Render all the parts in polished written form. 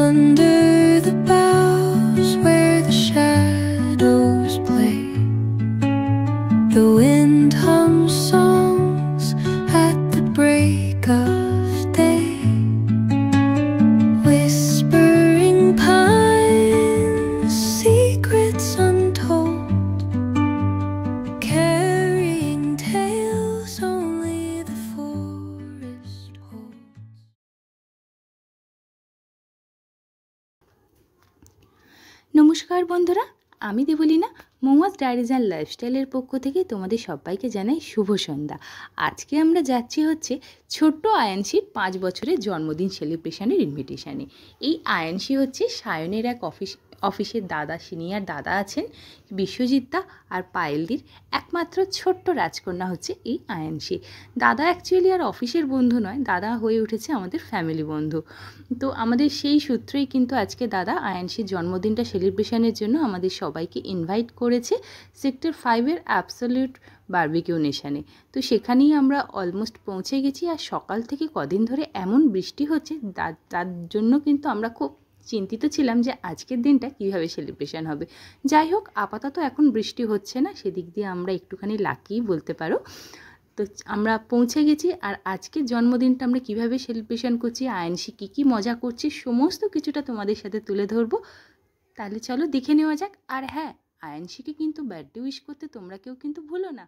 Under the boughs where the shadows play, the wind hums songs at the break of day. Whispering pines, secrets untold, carrying tales only the forest holds. নমস্কার বন্ধুরা, আমি Debolina Moumas diaries and লাইফস্টাইলের পক্ষ থেকে তোমাদের সবাইকে জানাই শুভ সন্ধ্যা। আজকে আমরা যাচ্ছি হচ্ছে ছোট্ট আয়ানশির 5 বছরের জন্মদিন সেলিব্রেশনের ইনভিটেশানে। এই আয়ানশি হচ্ছে সায়নের এক অফিসের দাদা, সিনিয়র দাদা আছেন বিশ্বজিৎ দা, আর পায়েলদির একমাত্র ছোট্ট রাজকন্যা হচ্ছে এই আয়ানশি। দাদা অ্যাকচুয়ালি আর অফিসের বন্ধু নয়, দাদা হয়ে উঠেছে আমাদের ফ্যামিলি বন্ধু। তো আমাদের সেই সূত্রেই কিন্তু আজকে দাদা আয়ানশির জন্মদিনটা সেলিব্রেশনের জন্য আমাদের সবাইকে ইনভাইট করেছে সেক্টর 5-এর অ্যাবসলিউট বারবিকিউ নেশনে। তো সেখানেই আমরা অলমোস্ট পৌঁছে গেছি। আর সকাল থেকে কদিন ধরে এমন বৃষ্টি হচ্ছে, তার জন্য কিন্তু আমরা খুব চিন্তিত ছিলাম যে আজকের দিনটা কীভাবে সেলিব্রেশন হবে। যাই হোক, আপাতত এখন বৃষ্টি হচ্ছে না, সেদিক দিয়ে আমরা একটুখানি লাকিই বলতে পারো। তো আমরা পৌঁছে গেছি। আর আজকের জন্মদিনটা আমরা কিভাবে সেলিব্রেশন করছি, আয়ানশি কী মজা করছি, সমস্ত কিছুটা তোমাদের সাথে তুলে ধরবো। তাহলে চলো দেখে নেওয়া যাক। আর হ্যাঁ, আয়ানশিকে কিন্তু বার্থডে উইশ করতে তোমরা কেউ কিন্তু ভুলো না।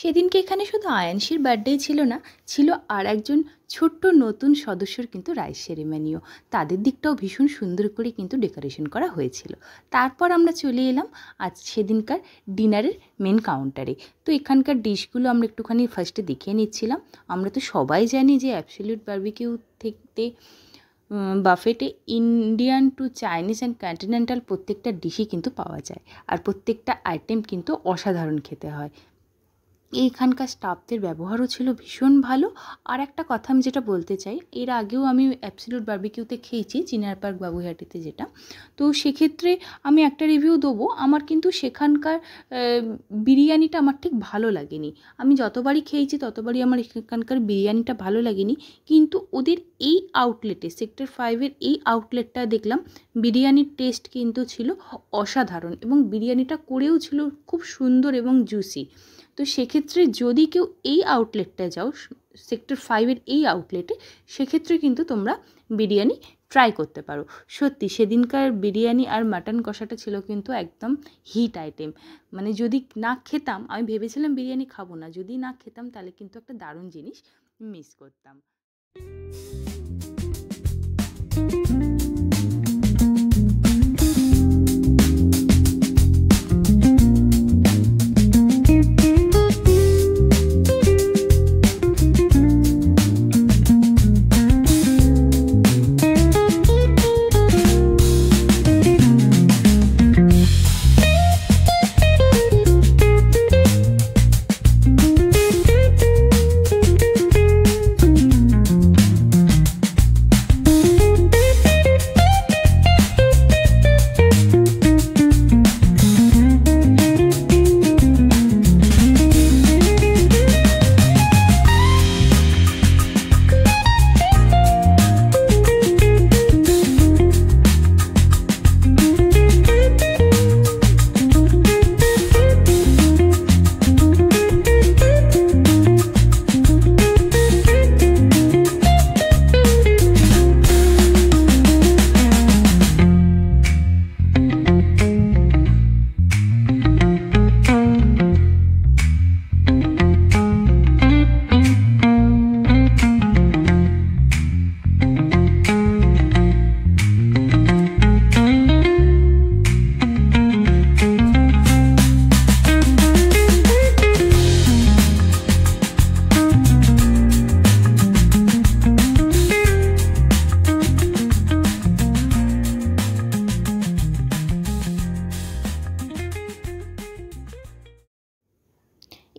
সেদিনকে এখানে শুধু আয়ানশির বার্থডে ছিল না, ছিল আর একজন ছোট্ট নতুন সদস্যর কিন্তু রাইস সেরিমনিও। তাদের দিকটাও ভীষণ সুন্দর করে কিন্তু ডেকোরেশন করা হয়েছিল। তারপর আমরা চলে এলাম আজ সেদিনকার ডিনারের মেন কাউন্টারে। তো এখানকার ডিশগুলো আমরা একটুখানি ফার্স্টে দেখে নিচ্ছিলাম। আমরা তো সবাই জানি যে অ্যাবসলিউট বারবিকিউ থেকে বাফেটে Indian to Chinese and continental প্রত্যেকটা ডিশই কিন্তু পাওয়া যায়, আর প্রত্যেকটা আইটেম কিন্তু অসাধারণ খেতে হয়। এইখানকার স্টাফদের ব্যবহারও ছিল ভীষণ ভালো। আর একটা কথা আমি যেটা বলতে চাই, এর আগেও আমি অ্যাবসলিউট বারবিকিউতে খেয়েছি, চিনার পার্ক বাবুইহাটিতে যেটা। তো সেক্ষেত্রে আমি একটা রিভিউ দেবো, আমার কিন্তু সেখানকার বিরিয়ানিটা আমার ঠিক ভালো লাগেনি। আমি যতবারই খেয়েছি ততবারই আমার এখানকার বিরিয়ানিটা ভালো লাগেনি। কিন্তু ওদের এই আউটলেটে, সেক্টর 5-এর এই আউটলেটটা দেখলাম বিরিয়ানির টেস্ট কিন্তু ছিল অসাধারণ, এবং বিরিয়ানিটা করেও ছিল খুব সুন্দর এবং জুসি। তো সেক্ষেত্রে যদি কেউ এই আউটলেটটায় যাও, সেক্টর 5-এর এই আউটলেটে, সেক্ষেত্রে কিন্তু তোমরা বিরিয়ানি ট্রাই করতে পারো। সত্যি সেদিনকার বিরিয়ানি আর মাটন কষাটা ছিল কিন্তু একদম হিট আইটেম। মানে যদি না খেতাম, আমি ভেবেছিলাম বিরিয়ানি খাবো না, যদি না খেতাম তাহলে কিন্তু একটা দারুণ জিনিস মিস করতাম।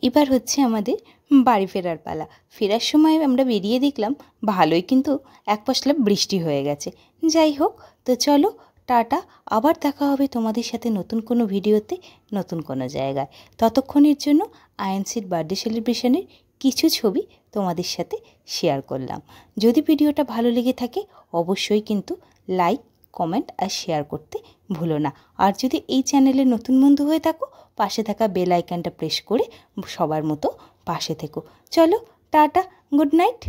এবার হচ্ছে আমাদের বাড়ি ফেরার পালা। ফেরার সময় আমরা বেরিয়ে দেখলাম ভালোই কিন্তু এক পশলা বৃষ্টি হয়ে গেছে। যাই হোক, তো চলো টাটা, আবার দেখা হবে তোমাদের সাথে নতুন কোনো ভিডিওতে, নতুন কোনো জায়গায়। ততক্ষণের জন্য আয়ানসির বার্থডে সেলিব্রেশনের কিছু ছবি তোমাদের সাথে শেয়ার করলাম। যদি ভিডিওটা ভালো লেগে থাকে অবশ্যই কিন্তু লাইক, কমেন্ট আর শেয়ার করতে ভুলো না। আর যদি এই চ্যানেলে নতুন বন্ধু হয়ে থাকো, পাশে থাকা বেল আইকনটা প্রেস করে সবার মতো পাশে থেকো। চলো টাটা, গুড নাইট।